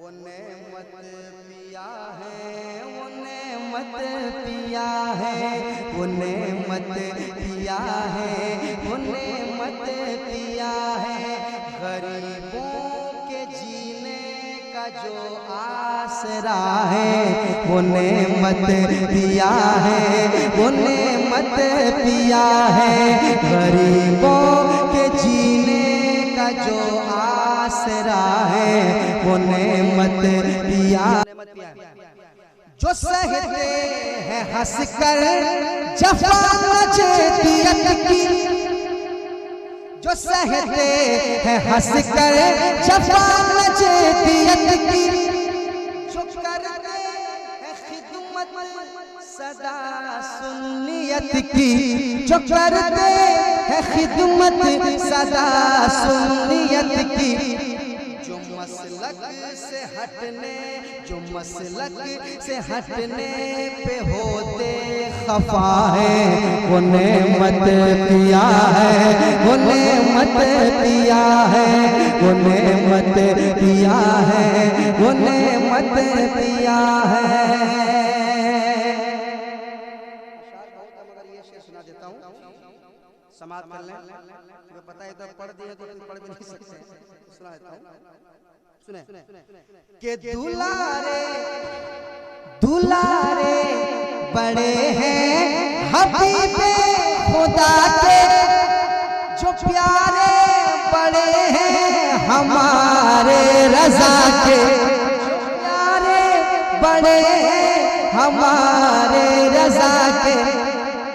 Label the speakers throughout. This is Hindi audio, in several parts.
Speaker 1: वो नेमत पिया है, वो नेमत पिया है, वो नेमत पिया है, वो नेमत पिया है। गरीबों के जीने का जो आसरा है, वो नेमत पिया है, वो नेमत पिया है। गरीबों के जीने का जो आसरा है, वो नेमत पिया। जो सहते हैं हंसकर जफा नजदियत की, जो सहते हैं हंसकर जफा नजदियत की, जो करते हैं खिदमत सदा सुन्नियत की, जो करते हैं खिदमत सदा सुन्नियत की। जो मसलक से हटने, जो मसलक से हटने पे होते खफा है, वो नेमत पिया है, वो नेमत पिया है, वो नेमत पिया है, वो नेमत पिया है। सुना देता हूँ, समाप्त कर लें। मुझे पता है तो पढ़ दिए तो पढ़ भी नहीं सकते, सुना देता हूँ। सुने के दुलारे दुलारे बड़े हैं हबीबे खुदा के, जो प्यारे बड़े हैं हमारे रजा के, जो प्यारे बड़े हैं हमारे रजा के।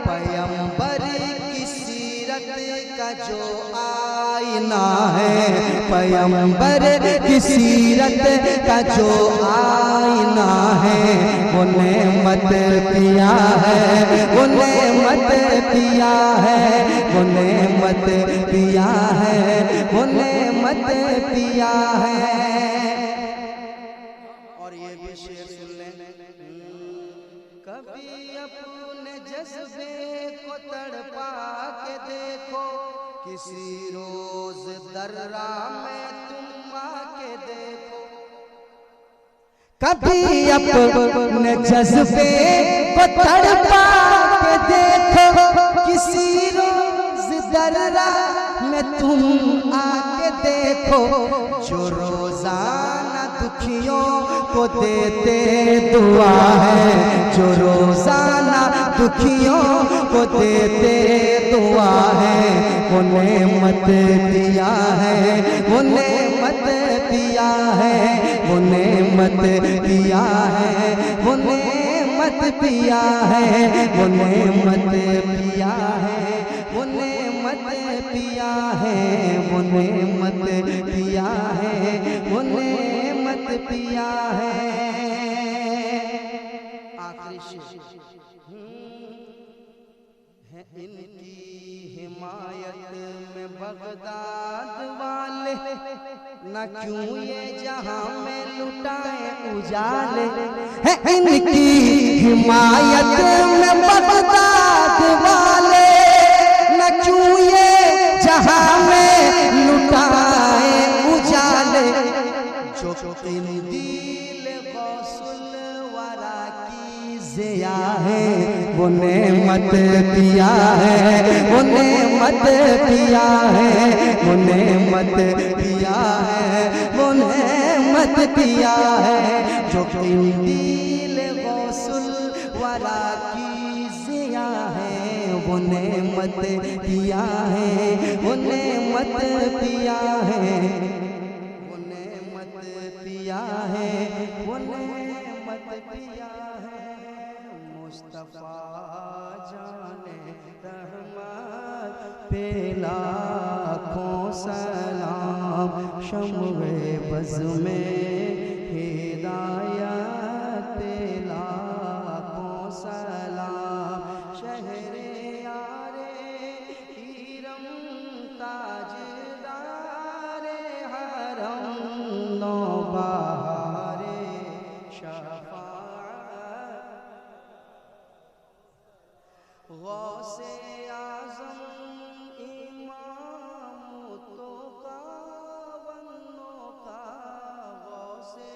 Speaker 1: पैगंबर की सीरत का जो आईना है, पैगंबर की सीरत का जो आईना है, वो नेमत पिया है, वो नेमत पिया है, वो नेमत पिया है, वो नेमत पिया है। और ये भी शेर सुन लें। कभी अपने जज्बे को तड़पा के देखो, किसी रोज दर्रा में तुम आके देखो। कभी अपने जज्बे को तड़पा के देखो, किसी रोज दर्रा में तुम आके देखो। जो रोजाना दुखियों को देते दुआ है, जो रोजाना दुखियों को देते दुआ है, वो नेमत पिया है, वो नेमत पिया है, वो नेमत पिया है, वो नेमत पिया है, वो नेमत पिया है, वो नेमत पिया है, वो नेमत पिया है, वो नेमत पिया है। आखिरी शेर है इनकी हिमायत में बगदाद वाले, न क्यों ये जहां में लुटाए उजाले। है इनकी हिमायत में बगदाद वाले, न क्यों ये जहां में लुटाए उजाले। जो किंदील गौसुल वरा की ज़िया है, वो नेमत पिया है, वो नेमत पिया है, वो नेमत पिया है, वो नेमत पिया है। जो किंदील गौसुल वरा की ज़िया है, वो नेमत पिया है, वो नेमत पिया है, वो नेमत पिया है, वो नेमत पिया है। मुस्तफा जाने रहमत पे लाखों सलाम, शम्वे बज़ में हिदायत पे लाखों सलाम। शहरे यारे हीरम ताजदारे हरम, नौबहारे शफाअत गौसे आज़म इमाम तो का वन्नो का, गौसे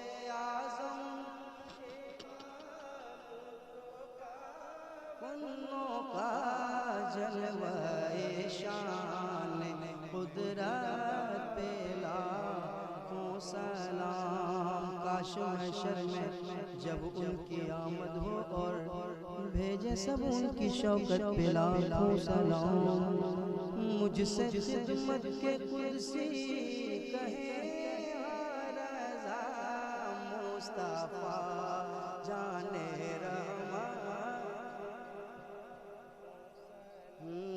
Speaker 1: सलाम। काश महशर में जब उनकी आमद हो और भेजे सब उनकी शौकत पे लाखों सलाम। मुझसे खिदमत के कुर्सी कहे रज़ा मुस्तफा जाने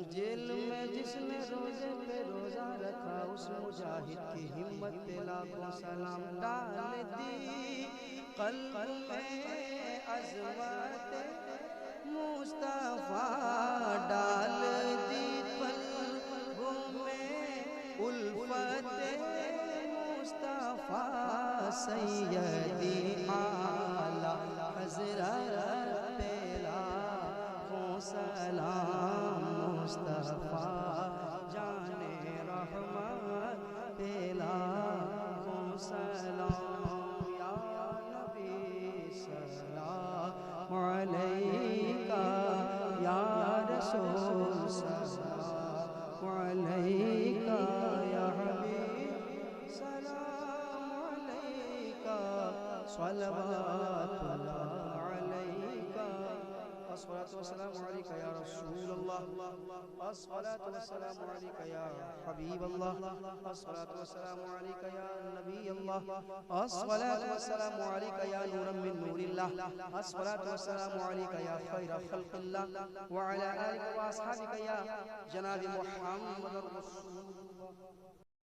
Speaker 1: जेल में जिसने रोजे पे रोजा रखा उस मुजाहिद की हिम्मत पे लाखों सलाम। डाल दी कल्ब में अज़मत मुस्तफा, डाल दी कल्ब में उल्फत मुस्तफा। सैयदी आला हज़रत पे लाखों सलाम। मुस्तफा जाने रहमत पे लाखों सलाम। या नबी सलाम अलैका, या रसूल सलाम अलैका, या हबीब सलाम अलैका। सलवातुल्लाह अलैका, अस्सलातु वस्सलामु अलैका या रसूलल्लाह, अस्सलातु वस्सलामु अलैका या हबीबल्लाह, अस्सलातु वस्सलामु अलैका या नबीयल्लाह, अस्सलातु वस्सलामु अलैका या नूरम मिन नूरिल्लाह, अस्सलातु वस्सलामु अलैका या खैर खल्क़िल्लाह व अला आलिका व अस्हाबिका या जनाब मुहम्मद रसूलुल्लाह।